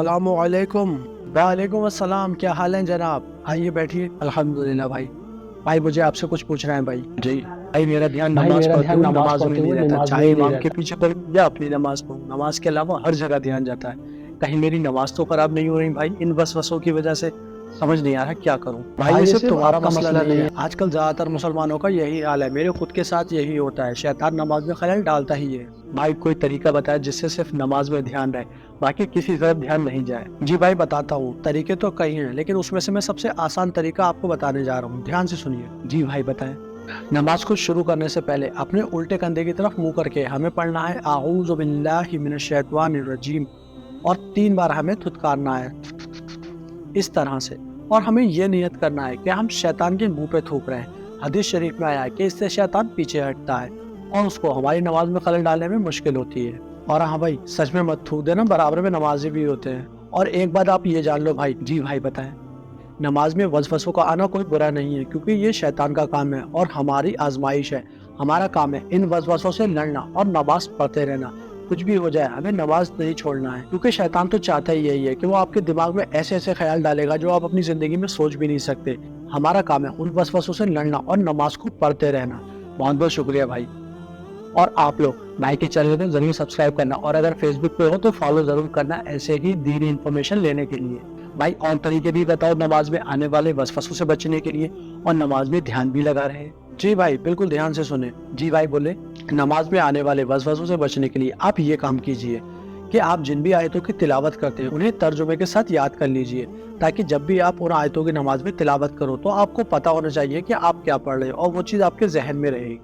السلام علیکم۔ وعلیکم السلام، کیا حال ہے جناب؟ آئیے بیٹھیے۔ الحمدللہ بھائی مجھے آپ سے کچھ پوچھنا ہے بھائی۔ جی بھائی، میرا دھیان نماز پڑھتے ہوئے نماز میں نہیں رہتا، چاہے امام کے پیچھے پڑھوں یا اپنی نماز پڑھوں، نماز کے علاوہ ہر جگہ دھیان جاتا ہے۔ کہیں میری نماز تو خراب نہیں ہو رہی بھائی ان وسوسوں کی وجہ سے؟ سمجھ نہیں آ رہا کیا کروں بھائی۔ یہ صرف تمہارا مسئلہ نہیں ہے، آج کل زیادہ تر مسلمانوں کا یہی حال ہے، میرے خود کے ساتھ یہی ہوتا ہے۔ شیطان نماز میں خلل ڈالتا ہی ہے۔ بھائی کوئی طریقہ بتایا جس سے صرف نماز میں دھیان رہے، باقی کسی طرف دھیان نہیں جائے۔ جی بھائی بتاتا ہوں، طریقے تو کئی ہیں لیکن اس میں سے میں سب سے آسان طریقہ آپ کو بتانے جا رہا ہوں، دھیان سے سنیے۔ جی بھائی بتائیں۔ نماز کو شروع کرنے سے پہلے اپنے الٹے کندھے کی طرف منہ کر کے ہمیں پڑھنا ہے اعوذ باللہ من الشیطان الرجیم، اور 3 بار ہمیں تھتکارنا ہے اس طرح سے، اور ہمیں یہ نیت کرنا ہے کہ ہم شیطان کے منہ پہ تھوک رہے ہیں۔ حدیث شریف میں آیا ہے کہ اس سے شیطان پیچھے ہٹتا ہے اور اس کو ہماری نماز میں خلل ڈالنے میں مشکل ہوتی ہے۔ اور ہاں بھائی، سچ میں مت تھوک دینا، برابر میں نمازی بھی ہوتے ہیں۔ اور ایک بات آپ یہ جان لو بھائی۔ جی بھائی بتائیں۔ نماز میں وسوسوں کا آنا کوئی برا نہیں ہے، کیونکہ یہ شیطان کا کام ہے اور ہماری آزمائش ہے۔ ہمارا کام ہے ان وسوسوں سے لڑنا اور نماز پڑھتے رہنا۔ کچھ بھی ہو جائے ہمیں نماز نہیں چھوڑنا ہے، کیونکہ شیطان تو چاہتا ہی یہی ہے کہ وہ آپ کے دماغ میں ایسے ایسے خیال ڈالے گا جو آپ اپنی زندگی میں سوچ بھی نہیں سکتے۔ ہمارا کام ہے ان وسوسوں سے لڑنا اور نماز کو پڑھتے رہنا۔ بہت بہت شکریہ بھائی۔ اور آپ لوگ بھائی کے چینل کو ضرور سبسکرائب کرنا، اور اگر فیس بک پہ ہو تو فالو ضرور کرنا، ایسے ہی دینی انفارمیشن لینے کے لیے۔ بھائی اور طریقے بھی بتاؤ نماز میں آنے والے وسوسوں سے بچنے کے لیے اور نماز میں دھیان بھی لگا رہے۔ جی بھائی بالکل دھیان سے سنیں۔ جی بھائی بولے۔ نماز میں آنے والے وسوسوں سے بچنے کے لیے آپ یہ کام کیجئے کہ آپ جن بھی آیتوں کی تلاوت کرتے ہیں انہیں ترجمے کے ساتھ یاد کر لیجئے، تاکہ جب بھی آپ ان آیتوں کی نماز میں تلاوت کرو تو آپ کو پتہ ہونا چاہیے کہ آپ کیا پڑھ رہے ہیں اور وہ چیز آپ کے ذہن میں رہے گی۔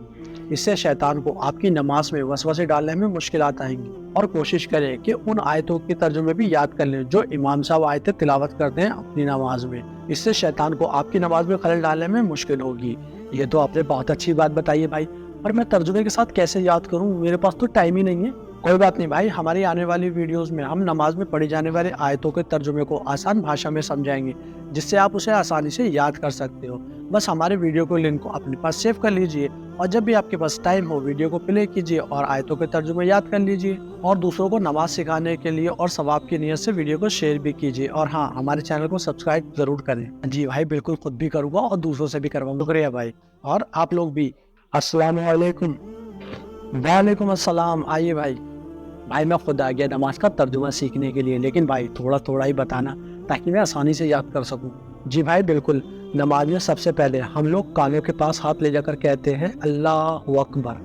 اس سے شیطان کو آپ کی نماز میں وسوسے ڈالنے میں مشکلات آئیں گی۔ اور کوشش کریں کہ ان آیتوں کے ترجمے بھی یاد کر لیں جو امام صاحب آیتیں تلاوت کرتے ہیں اپنی نماز میں۔ اس سے شیطان کو آپ کی نماز میں خلل ڈالنے میں مشکل ہوگی۔ یہ تو آپ نے بہت اچھی بات بتائی ہے بھائی، اور میں ترجمے کے ساتھ کیسے یاد کروں؟ میرے پاس تو ٹائم ہی نہیں ہے۔ کوئی بات نہیں بھائی، ہماری آنے والی ویڈیوز میں ہم نماز میں پڑھی جانے والے آیتوں کے ترجمے کو آسان بھاشا میں سمجھائیں گے، جس سے آپ اسے آسانی سے یاد کر سکتے ہو۔ بس ہمارے ویڈیو کو لنک کو اپنے پاس سیو کر لیجئے، اور جب بھی آپ کے پاس ٹائم ہو ویڈیو کو پلے کیجئے اور آیتوں کے ترجمے یاد کر لیجئے، اور دوسروں کو نماز سکھانے کے لیے اور ثواب کی نیت سے ویڈیو کو شیئر بھی کیجئے۔ اور ہاں، ہمارے چینل کو سبسکرائب ضرور کریں۔ جی بھائی بالکل، خود بھی کروں گا اور دوسروں سے بھی کرواؤں گا۔ شکریہ بھائی، اور آپ لوگ بھی۔ السلام علیکم۔ وعلیکم السلام۔ آئیے بھائی میں خود آ گیا نماز کا ترجمہ سیکھنے کے لیے، لیکن بھائی تھوڑا تھوڑا ہی بتانا تاکہ میں آسانی سے یاد کر سکوں۔ جی بھائی بالکل۔ نماز میں سب سے پہلے ہم لوگ کانوں کے پاس ہاتھ لے جا کر کہتے ہیں اللہ اکبر،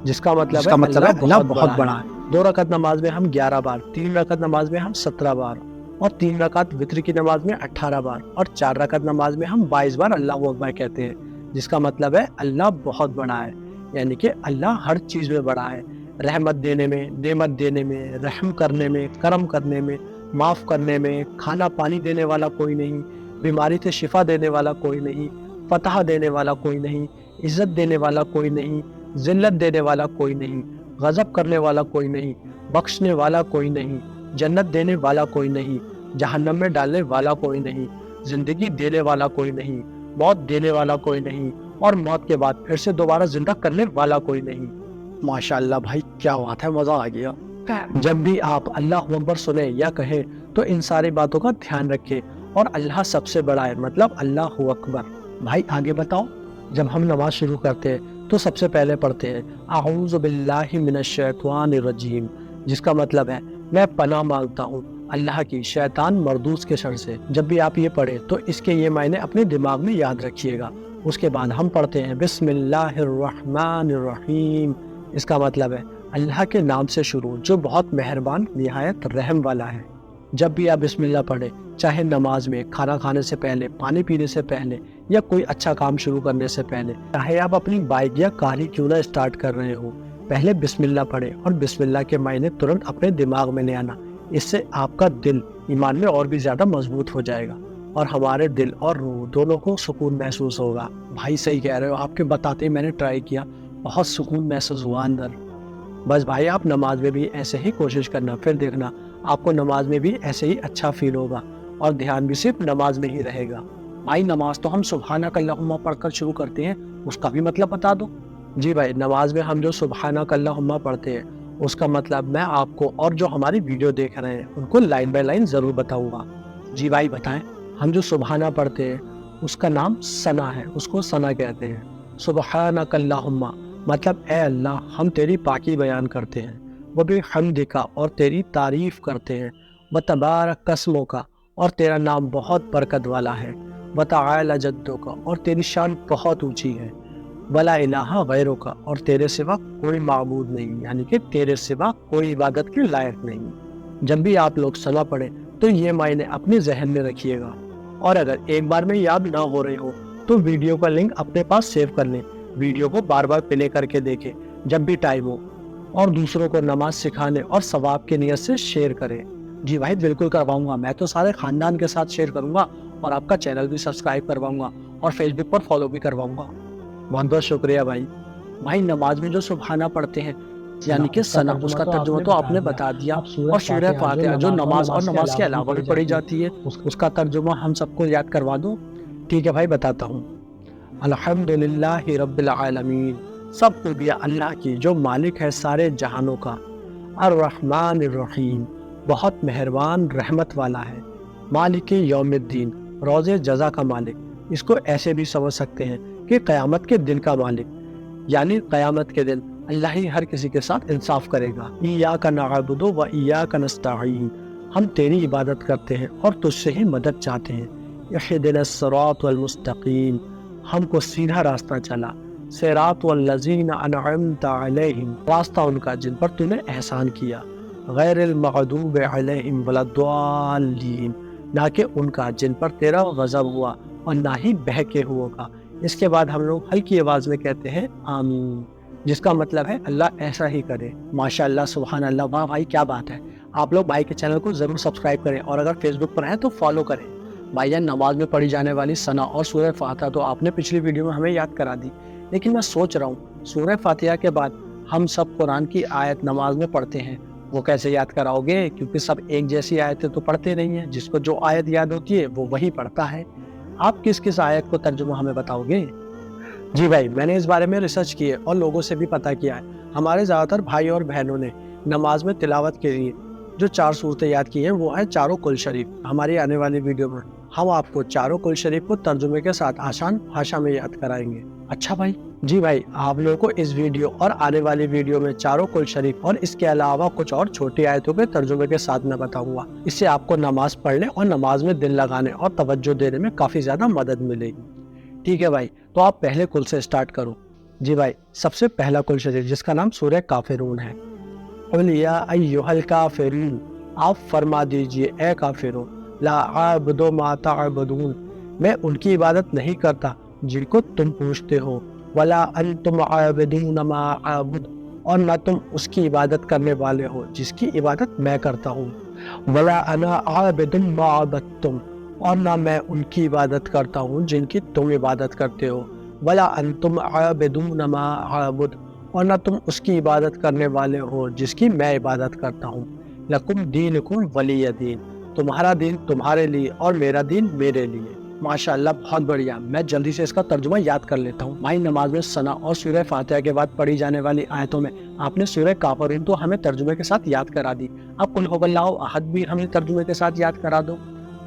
جس کا مطلب ہے اللہ بہت بڑا ہے۔ 2 رکعت نماز میں ہم 11 بار، 3 رکعت نماز میں ہم 17 بار، اور 3 رکعت وتر کی نماز میں 18 بار، اور 4 رکعت نماز میں ہم 22 بار اللہ اکبر کہتے ہیں، جس کا مطلب ہے اللہ بہت بڑا ہے، یعنی کہ اللہ ہر چیز میں بڑا ہے۔ رحمت دینے میں، نعمت دینے میں، رحم کرنے میں، کرم کرنے میں، معاف کرنے میں، کھانا پانی دینے والا کوئی نہیں، بیماری سے شفا دینے والا کوئی نہیں، فتح دینے والا کوئی نہیں، عزت دینے والا کوئی نہیں، ذلت دینے والا کوئی نہیں، غضب کرنے والا کوئی نہیں، بخشنے والا کوئی نہیں، جنت دینے والا کوئی نہیں، جہنم میں ڈالنے والا کوئی نہیں، زندگی دینے والا کوئی نہیں، موت دینے والا کوئی نہیں، اور موت کے بعد پھر سے دوبارہ زندہ کرنے والا کوئی نہیں۔ ماشاءاللہ بھائی کیا بات ہے، مزہ آ گیا۔ جب بھی آپ اللہ اکبر سنیں یا کہیں تو ان ساری باتوں کا دھیان رکھیں، اور اللہ سب سے بڑا ہے، مطلب اللہ اکبر۔ بھائی آگے بتاؤ۔ جب ہم نماز شروع کرتے ہیں تو سب سے پہلے پڑھتے ہیں اعوذ باللہ من الشیطان الرجیم، جس کا مطلب ہے میں پناہ مانگتا ہوں اللہ کی شیطان مردود کے شر سے۔ جب بھی آپ یہ پڑھیں تو اس کے یہ معنی اپنے دماغ میں یاد رکھیے گا۔ اس کے بعد ہم پڑھتے ہیں بسم اللہ الرحمن الرحیم، اس کا مطلب ہے اللہ کے نام سے شروع جو بہت مہربان نہایت رحم والا ہے۔ جب بھی آپ بسم اللہ پڑھیں، چاہے نماز میں، کھانا کھانے سے پہلے، پانی پینے سے پہلے، یا کوئی اچھا کام شروع کرنے سے پہلے، چاہے آپ اپنی بائک یا کار ہی کیوں نہ اسٹارٹ کر رہے ہو، پہلے بسم اللہ پڑھیں اور بسم اللہ کے معنی ترنت اپنے دماغ میں لے آنا۔ اس سے آپ کا دل ایمان میں اور بھی زیادہ مضبوط ہو جائے گا، اور ہمارے دل اور روح دونوں کو سکون محسوس ہوگا۔ بھائی صحیح کہہ رہے ہو، آپ کے بتاتے میں نے ٹرائی کیا، بہت سکون محسوس ہوا اندر۔ بس بھائی آپ نماز میں بھی ایسے ہی کوشش کرنا، پھر دیکھنا آپ کو نماز میں بھی ایسے ہی اچھا فیل ہوگا، اور دھیان بھی صرف نماز میں ہی رہے گا۔ بھائی نماز تو ہم سبحانک اللہم پڑھ کر شروع کرتے ہیں، اس کا بھی مطلب بتا دو۔ جی بھائی، نماز میں ہم جو سبحانک اللہم پڑھتے ہیں اس کا مطلب میں آپ کو اور جو ہماری ویڈیو دیکھ رہے ہیں ان کو لائن بائی لائن ضرور بتاؤں گا۔ جی بھائی بتائیں۔ ہم جو سبحانہ پڑھتے ہیں اس کا نام ثنا ہے، اس کو ثنا کہتے ہیں۔ سبحانک اللہم مطلب اے اللہ ہم تیری پاکی بیان کرتے ہیں، وبحمدک اور تیری تعریف کرتے ہیں، وتبارک اسمک اور تیرا نام بہت برکت والا ہے، وتعالی جدک اور تیری شان بہت اونچی ہے، ولا الہ غیرک اور تیرے سوا کوئی معبود نہیں، یعنی کہ تیرے سوا کوئی عبادت کے لائق نہیں۔ جب بھی آپ لوگ ثنا پڑھیں تو یہ معنی اپنے ذہن میں رکھیے گا، اور اگر ایک بار میں یاد نہ ہو رہے ہو تو ویڈیو کا لنک اپنے پاس سیو کر لیں، ویڈیو کو بار بار پلے کر کے دیکھیں جب بھی ٹائم ہو، اور دوسروں کو نماز سکھانے اور ثواب کی نیت سے شیئر کریں۔ جی بھائی بالکل کرواؤں گا، میں تو سارے خاندان کے ساتھ شیئر کروں گا، اور آپ کا چینل بھی سبسکرائب کرواؤں گا اور فیس بک پر فالو بھی کرواؤں گا۔ بہت بہت شکریہ بھائی۔ بھائی نماز میں جو سبحانہ پڑھتے ہیں یعنی کہ ثنا، اس کا ترجمہ تو آپ نے بتا دیا، اور سورہ فاتحہ جو نماز اور نماز کے علاوہ بھی پڑھی جاتی ہے اس کا ترجمہ ہم سب کو یاد کروا دو۔ ٹھیک ہے بھائی بتاتا ہوں۔ الحمدللہ رب العالمین، سب خوبیاں اللہ کی جو مالک ہے سارے جہانوں کا، الرحمن الرحیم بہت مہربان رحمت والا ہے، مالک یوم الدین روز جزا کا مالک، اس کو ایسے بھی سمجھ سکتے ہیں کہ قیامت کے دن کا مالک، یعنی قیامت کے دن اللہ ہی ہر کسی کے ساتھ انصاف کرے گا۔ ایاک نعبد و ایاک نستعین، ہم تیری عبادت کرتے ہیں اور تجھ سے ہی مدد چاہتے ہیں۔ اہدنا الصراط المستقیم، ہم کو سیدھا راستہ چلا، صراط الذین انعمت علیہم راستہ ان کا جن پر تو نے احسان کیا، غیر المغضوب علیہم ولا الضالین نہ کہ ان کا جن پر تیرا غضب ہوا اور نہ ہی بہکے ہوئے کا۔ اس کے بعد ہم لوگ ہلکی آواز میں کہتے ہیں آمین، جس کا مطلب ہے اللہ ایسا ہی کرے۔ ماشاءاللہ سبحان اللہ، واہ بھائی کیا بات ہے۔ آپ لوگ بھائی کے چینل کو ضرور سبسکرائب کریں، اور اگر فیس بک پر ہیں تو فالو کریں۔ بھائی جان نماز میں پڑھی جانے والی ثنا اور سورہ فاتحہ تو آپ نے پچھلی ویڈیو میں ہمیں یاد کرا دی، لیکن میں سوچ رہا ہوں سورہ فاتحہ کے بعد ہم سب قرآن کی آیت نماز میں پڑھتے ہیں، وہ کیسے یاد کراؤ گے؟ کیونکہ سب ایک جیسی آیتیں تو پڑھتے نہیں ہیں، جس کو جو آیت یاد ہوتی ہے وہ وہی پڑھتا ہے۔ آپ کس کس آیت کو ترجمہ ہمیں بتاؤ گے؟ جی بھائی میں نے اس بارے میں ریسرچ کی ہے اور لوگوں سے بھی پتہ کیا ہے۔ ہمارے زیادہ تر بھائی اور بہنوں نے نماز میں تلاوت کے لیے جو 4 صورتیں یاد کی ہیں وہ ہیں چاروں کل شریف۔ ہماری آنے والی ویڈیو میں ہم آپ کو چاروں کل شریف کو ترجمے کے ساتھ آسان بھاشا میں یاد کرائیں گے۔ اچھا بھائی؟ جی بھائی آپ لوگوں کو اس ویڈیو اور آنے والی ویڈیو میں چاروں کل شریف اور اس کے علاوہ کچھ اور چھوٹی آیتوں کے ترجمے کے ساتھ میں بتاؤں گا۔ اس سے آپ کو نماز پڑھنے اور نماز میں دل لگانے اور توجہ دینے میں کافی زیادہ مدد ملے گی۔ ٹھیک ہے بھائی، تو آپ پہلے کل سے سٹارٹ کرو۔ جی بھائی سب سے پہلا کل شریف جس کا نام سورہ کافرون ہے۔ قل یا ایھا الکافرون، آپ فرما دیجئے اے کافروں، لا اعبد ما تعبدون، میں ان کی عبادت نہیں کرتا جن کو تم پوچھتے ہو، ولا انتم عابدون ما اعبد، اور نہ تم اس کی عبادت کرنے والے ہو جس کی عبادت میں کرتا ہوں، ولا انا عابد ما عبدتم، اور نہ میں ان کی عبادت کرتا ہوں جن کی تم عبادت کرتے ہو، ولا انتم عابدون ما اعبد، اور نہ تم اس کی عبادت کرنے والے ہو جس کی میں عبادت کرتا ہوں، لکم دینکم ولی دین، تمہارا دین تمہارے لیے اور میرا دین میرے لیے۔ ماشاءاللہ بہت بڑھیا، میں جلدی سے اس کا ترجمہ یاد کر لیتا ہوں۔ بھائی نماز میں ثنا اور سورہ فاتحہ کے بعد پڑھی جانے والی آیتوں میں آپ نے سورہ کافرون تو ہمیں ترجمے کے ساتھ یاد کرا دی، اب قل ھو اللہ احد بھی ہمیں ترجمے کے ساتھ یاد کرا دو۔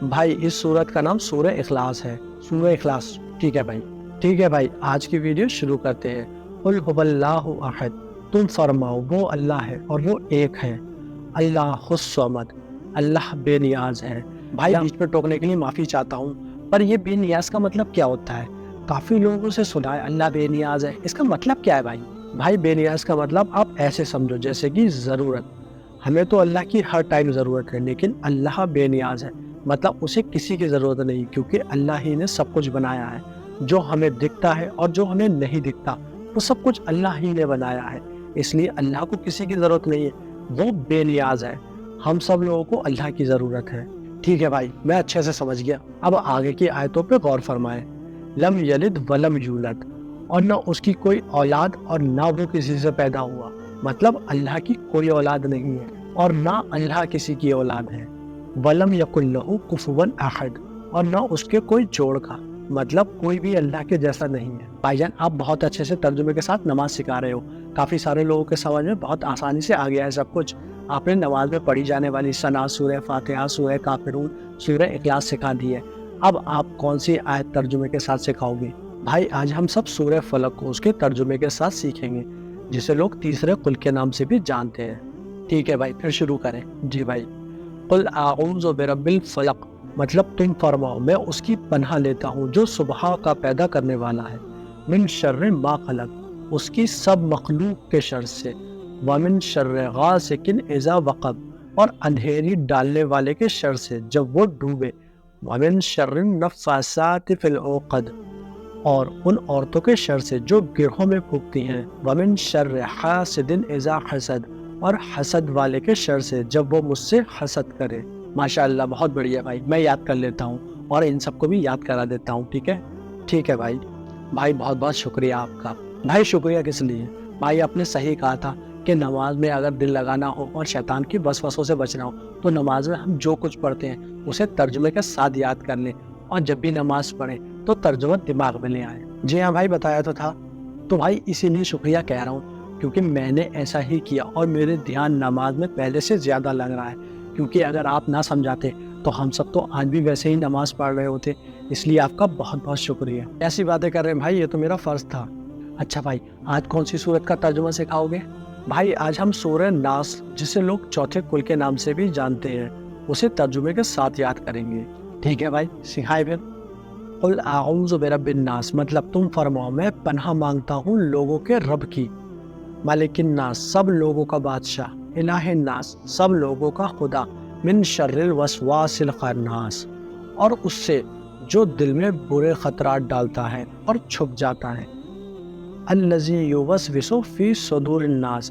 بھائی اس سورت کا نام سورہ اخلاص ہے، سورہ اخلاص۔ ٹھیک ہے بھائی، ٹھیک ہے بھائی آج کی ویڈیو شروع کرتے ہیں۔ قل ھو اللہ احد، تم فرماؤ وہ اللہ ہے اور وہ ایک ہے، اللہ الصمد، اللہ بے نیاز ہے۔ بھائی بیچ میں ٹوکنے کے لیے معافی چاہتا ہوں، پر یہ بے نیاز کا مطلب کیا ہوتا ہے؟ کافی لوگوں سے سنا ہے اللہ بے نیاز ہے، اس کا مطلب کیا ہے بھائی؟ بھائی بے نیاز کا مطلب آپ ایسے سمجھو جیسے کہ ضرورت، ہمیں تو اللہ کی ہر ٹائم ضرورت ہے، لیکن اللہ بے نیاز ہے، مطلب اسے کسی کی ضرورت نہیں، کیونکہ اللہ ہی نے سب کچھ بنایا ہے، جو ہمیں دکھتا ہے اور جو ہمیں نہیں دکھتا وہ سب کچھ اللہ ہی نے بنایا ہے، اس لیے اللہ کو کسی کی ضرورت نہیں ہے، وہ بے نیاز ہے، ہم سب لوگوں کو اللہ کی ضرورت ہے۔ ٹھیک ہے بھائی میں اچھے سے سمجھ گیا، اب آگے کی آیتوں پہ غور فرمائیں۔ لم یلد ولم یولد، اور نہ اس کی کوئی اولاد اور نہ وہ کسی سے پیدا ہوا، مطلب اللہ کی کوئی اولاد نہیں ہے اور نہ اللہ کسی کی اولاد ہے۔ ولم یکن لہ کفوا احد، اور نہ اس کے کوئی جوڑ کا، مطلب کوئی بھی اللہ کے جیسا نہیں ہے۔ بھائی جان آپ بہت اچھے سے ترجمے کے ساتھ نماز سکھا رہے ہو، کافی سارے لوگوں کے سمجھ میں بہت آسانی سے آ گیا ہے سب کچھ۔ آپ نے نماز میں پڑھی جانے والی ثنا، سورہ فاتحہ، سورہ کافرون، سورہ اخلاص سکھا دی ہے۔ اب آپ کون سی آیت ترجمے کے ساتھ سکھاؤ گے؟ بھائی آج ہم سب سورہ فلق کو اس کے ترجمے کے ساتھ سیکھیں گے، جسے لوگ تیسرے قل کے نام سے بھی جانتے ہیں۔ ٹھیک ہے بھائی، پھر شروع کریں۔ جی بھائی، قل اعوذ برب الفلق مطلب تم فرماؤ میں اس کی پناہ لیتا ہوں جو صبح کا پیدا کرنے والا ہے، من شر ما خلق اس کی سب مخلوق کے شر سے، ومن شر غاسق اذا وقب اور اندھیری ڈالنے والے کے شر سے جب وہ ڈوبے، ومن شر النفاثات فی العقد اور ان عورتوں کے شر سے جو گرہوں میں پھونکتی ہیں، ومن شر حاسد اذا حسد اور حسد والے کے شر سے جب وہ مجھ سے حسد کرے۔ ماشاءاللہ بہت بڑھیا بھائی، میں یاد کر لیتا ہوں اور ان سب کو بھی یاد کرا دیتا ہوں۔ ٹھیک ہے، ٹھیک ہے بھائی۔ بھائی بہت بہت شکریہ آپ کا۔ بھائی شکریہ کس لیے؟ بھائی آپ نے صحیح کہا تھا کہ نماز میں اگر دل لگانا ہو اور شیطان کی وسوسوں سے بچنا ہو تو نماز میں ہم جو کچھ پڑھتے ہیں اسے ترجمے کے ساتھ یاد کر لیں، اور جب بھی نماز پڑھیں تو ترجمہ دماغ میں لے آئیں۔ جی ہاں بھائی، بتایا تو تھا۔ تو بھائی اسی لیے شکریہ کہہ رہا ہوں، کیونکہ میں نے ایسا ہی کیا اور میرے دھیان نماز میں پہلے سے زیادہ لگ رہا ہے، کیونکہ اگر آپ نہ سمجھاتے تو ہم سب تو آج بھی ویسے ہی نماز پڑھ رہے ہوتے۔ اس لیے آپ کا بہت بہت شکریہ۔ ایسی باتیں کر رہے ہیں بھائی، یہ تو میرا فرض تھا۔ اچھا بھائی، آج کون سی سورت کا ترجمہ سکھاؤ گے؟ بھائی آج ہم سورہ ناس، جسے لوگ چوتھے کل کے نام سے بھی جانتے ہیں، اسے ترجمے کے ساتھ یاد کریں گے۔ ٹھیک ہے بھائی، سکھائے پھر۔ قل اعوذ برب الناس مطلب تم فرماؤ میں پناہ مانگتا ہوں لوگوں کے رب کی، مالک الناس سب لوگوں کا بادشاہ، الہ الناس سب لوگوں کا خدا، من شر الوسواس الخناس اور اس سے جو دل میں برے خطرات ڈالتا ہے اور چھپ جاتا ہے، الذی یوسوس فی صدور الناس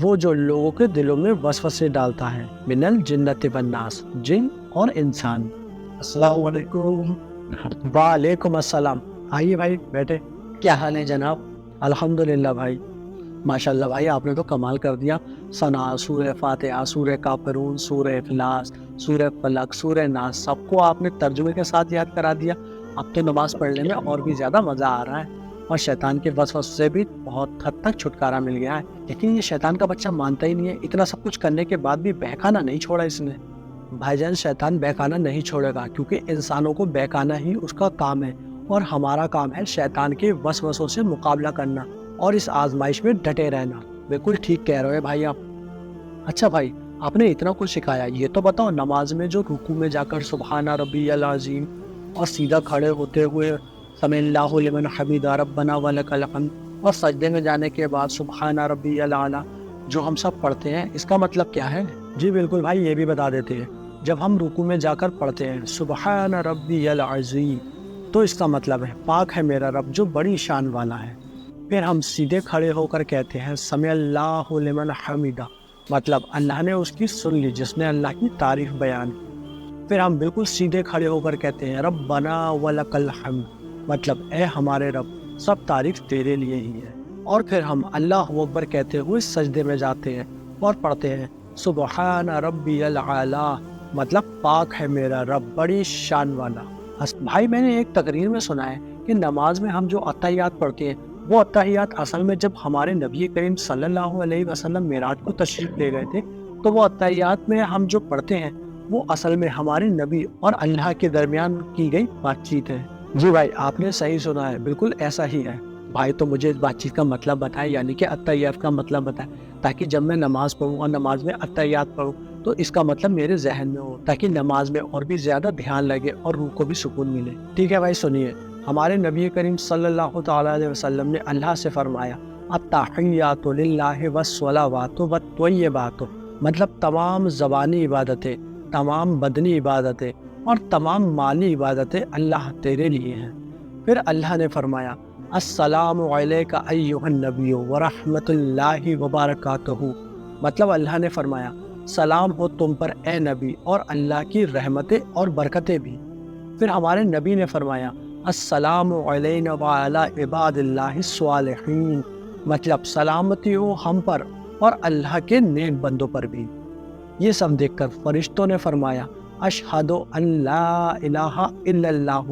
وہ جو لوگوں کے دلوں میں وسوسے ڈالتا ہے، من الجنۃ والناس جن اور انسان۔ السلام علیکم۔ وعلیکم السلام۔ آئیے بھائی بیٹھے۔ کیا حال ہے جناب؟ الحمدللہ بھائی۔ ماشاءاللہ بھائی آپ نے تو کمال کر دیا۔ ثنا، سورہ فاتحہ، سورہ کافرون، سورہ اخلاص، سورہ فلق، سورہ ناس سب کو آپ نے ترجمے کے ساتھ یاد کرا دیا۔ اب تو نماز پڑھنے میں اور بھی زیادہ مزہ آ رہا ہے، اور شیطان کے وسوسے سے بھی بہت حد تک چھٹکارا مل گیا ہے۔ لیکن یہ شیطان کا بچہ مانتا ہی نہیں ہے، اتنا سب کچھ کرنے کے بعد بھی بہکانا نہیں چھوڑا اس نے۔ بھائی جان شیطان بہکانا نہیں چھوڑے گا، کیونکہ انسانوں کو بہکانا ہی اس کا کام ہے، اور ہمارا کام ہے شیطان کے وسوسوں سے مقابلہ کرنا اور اس آزمائش میں ڈٹے رہنا۔ بالکل ٹھیک کہہ رہے ہو بھائی آپ۔ اچھا بھائی، آپ نے اتنا کچھ سکھایا، یہ تو بتاؤ نماز میں جو رکوع میں جا کر سبحان ربی العظیم اور سیدھا کھڑے ہوتے ہوئے سمع اللہ لمن حمیدہ ربنا ولک الحمد اور سجدے میں جانے کے بعد سبحان ربی الاعلیٰ جو ہم سب پڑھتے ہیں، اس کا مطلب کیا ہے؟ جی بالکل بھائی، یہ بھی بتا دیتے ہیں۔ جب ہم رکوع میں جا کر پڑھتے ہیں سبحان ربی العظیم تو اس کا مطلب ہے پاک ہے میرا رب جو بڑی شان والا ہے۔ پھر ہم سیدھے کھڑے ہو کر کہتے ہیں سمع اللہ لمن حمیدہ، مطلب اللہ نے اس کی سن لی جس نے اللہ کی تعریف بیان کی۔ پھر ہم بالکل سیدھے کھڑے ہو کر کہتے ہیں ربنا ولک الحمد، مطلب اے ہمارے رب سب تعریف تیرے لیے ہی ہے۔ اور پھر ہم اللہ اکبر کہتے ہوئے سجدے میں جاتے ہیں اور پڑھتے ہیں سبحان ربی العلیٰ، مطلب پاک ہے میرا رب بڑی شان والا۔ بھائی میں نے ایک تقریر میں سنا ہے کہ نماز میں ہم جو اتحیات پڑھتے ہیں وہ اتحیات اصل میں جب ہمارے نبی کریم صلی اللہ علیہ وسلم معراج کو تشریف لے گئے تھے تو وہ اتحیات میں ہم جو پڑھتے ہیں وہ اصل میں ہمارے نبی اور اللہ کے درمیان کی گئی بات چیت ہے۔ جی بھائی آپ نے صحیح سنا ہے، بالکل ایسا ہی ہے۔ بھائی تو مجھے اس بات چیت کا مطلب بتائے، یعنی کہ اتحیات کا مطلب بتائے، تاکہ جب میں نماز پڑھوں اور نماز میں اتحیات پڑھوں تو اس کا مطلب میرے ذہن میں ہو، تاکہ نماز میں اور بھی زیادہ دھیان لگے اور روح کو بھی سکون ملے۔ ٹھیک ہے بھائی سنیے، ہمارے نبی کریم صلی اللہ تعالیٰ علیہ وسلم نے اللہ سے فرمایا التحیات للہ والصلوات والطیبات، مطلب تمام زبانی عبادتیں، تمام بدنی عبادتیں اور تمام مالی عبادتیں اللہ تیرے لیے ہیں۔ پھر اللہ نے فرمایا السلام علیک ایھا النبی ورحمۃ اللہ وبرکاتہ، مطلب اللہ نے فرمایا سلام ہو تم پر اے نبی اور اللہ کی رحمتیں اور برکتیں بھی۔ پھر ہمارے نبی نے فرمایا السلام علینا وعلی عباد اللہ الصالحین، مطلب سلامتی ہو ہم پر اور اللہ کے نیک بندوں پر بھی۔ یہ سب دیکھ کر فرشتوں نے فرمایا اشہد ان لا الہ الا اللہ،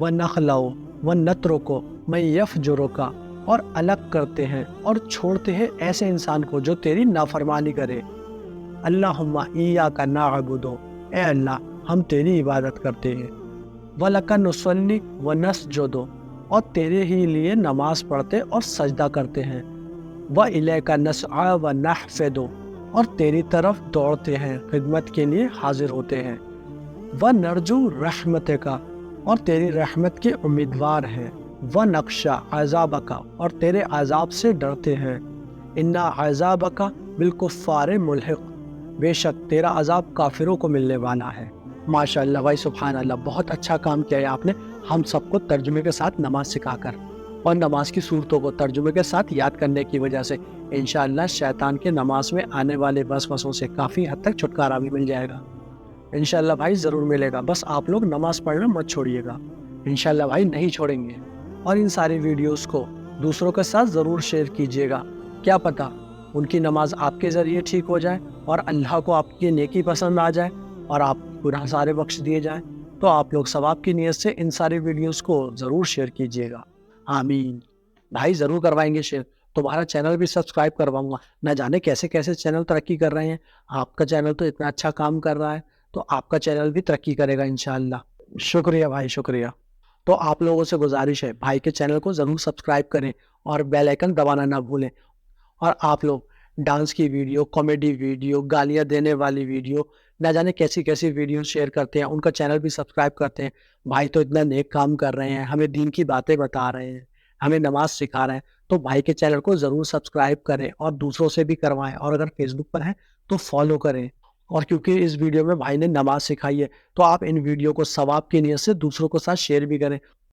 و نخلو و نترو کو میں یفجرو کا، اور الگ کرتے ہیں اور چھوڑتے ہیں ایسے انسان کو جو تیری نافرمانی کرے۔ اللہم ایاک نعبد، اے اللہ ہم تیری عبادت کرتے ہیں، وَلَکَ نُصَلِّ وَنَسْجُدُ، اور تیرے ہی لیے نماز پڑھتے اور سجدہ کرتے ہیں، وَإِلَيْكَ نَسْعَى وَنَحْفِدُ، اور تیری طرف دوڑتے ہیں، خدمت کے لیے حاضر ہوتے ہیں، وَنَرْجُو رَحْمَتِكَ، اور تیری رحمت کے امیدوار ہیں، وَنَخْشَى عَذَابَكَ، اور تیرے عذاب سے ڈرتے ہیں، اِنَّ عَذَابَكَ بِالْكُفَّارِ مُلْحِقٌ، بے شک تیرا عذاب کافروں کو ملنے والا ہے۔ ماشاء اللہ بھائی، سبحان اللہ، بہت اچھا کام کیا ہے آپ نے ہم سب کو ترجمے کے ساتھ نماز سکھا کر، اور نماز کی صورتوں کو ترجمے کے ساتھ یاد کرنے کی وجہ سے انشاءاللہ شیطان کے نماز میں آنے والے وسوسوں سے کافی حد تک چھٹکارا بھی مل جائے گا۔ انشاءاللہ بھائی ضرور ملے گا، بس آپ لوگ نماز پڑھنا مت چھوڑیے گا، انشاءاللہ بھائی نہیں چھوڑیں گے۔ اور ان ساری ویڈیوز کو دوسروں کے ساتھ ضرور شیئر کیجیے گا، کیا پتہ ان کی نماز آپ کے ذریعے ٹھیک ہو جائے اور اللہ کو آپ کی نیکی پسند آ جائے اور آپ گناہ سارے بخش دیے جائیں۔ تو آپ لوگ ثواب کی نیت سے ان ساری ویڈیوز کو ضرور شیئر کیجیے گا، آمین بھائی، ضرور کروائیں گے شیئر۔ تمہارا چینل بھی سبسکرائب کرواؤں گا، نہ جانے کیسے کیسے چینل ترقی کر رہے ہیں، آپ کا چینل تو اتنا اچھا کام کر رہا ہے، تو آپ کا چینل بھی ترقی کرے گا انشاءاللہ۔ شکریہ بھائی، شکریہ۔ تو آپ لوگوں سے گزارش ہے بھائی کے چینل کو ضرور سبسکرائب کریں اور بیل آئیکن دبانا نہ بھولیں، اور آپ لوگ ڈانس کی ویڈیو، کامیڈی ویڈیو، گالیاں دینے والی ویڈیو، نہ جانے کیسی کیسی ویڈیو شیئر کرتے ہیں، ان کا چینل بھی سبسکرائب کرتے ہیں۔ بھائی تو اتنا نیک کام کر رہے ہیں، ہمیں دین کی باتیں بتا رہے ہیں، ہمیں نماز سکھا رہے ہیں، تو بھائی کے چینل کو ضرور سبسکرائب کریں اور دوسروں سے بھی کروائیں، اور اگر فیس بک پر ہیں تو فالو کریں۔ اور کیونکہ اس ویڈیو میں بھائی نے نماز سکھائی ہے تو آپ ان ویڈیو کو ثواب کی نیت سے دوسروں کے ساتھ شیئر بھی کریں۔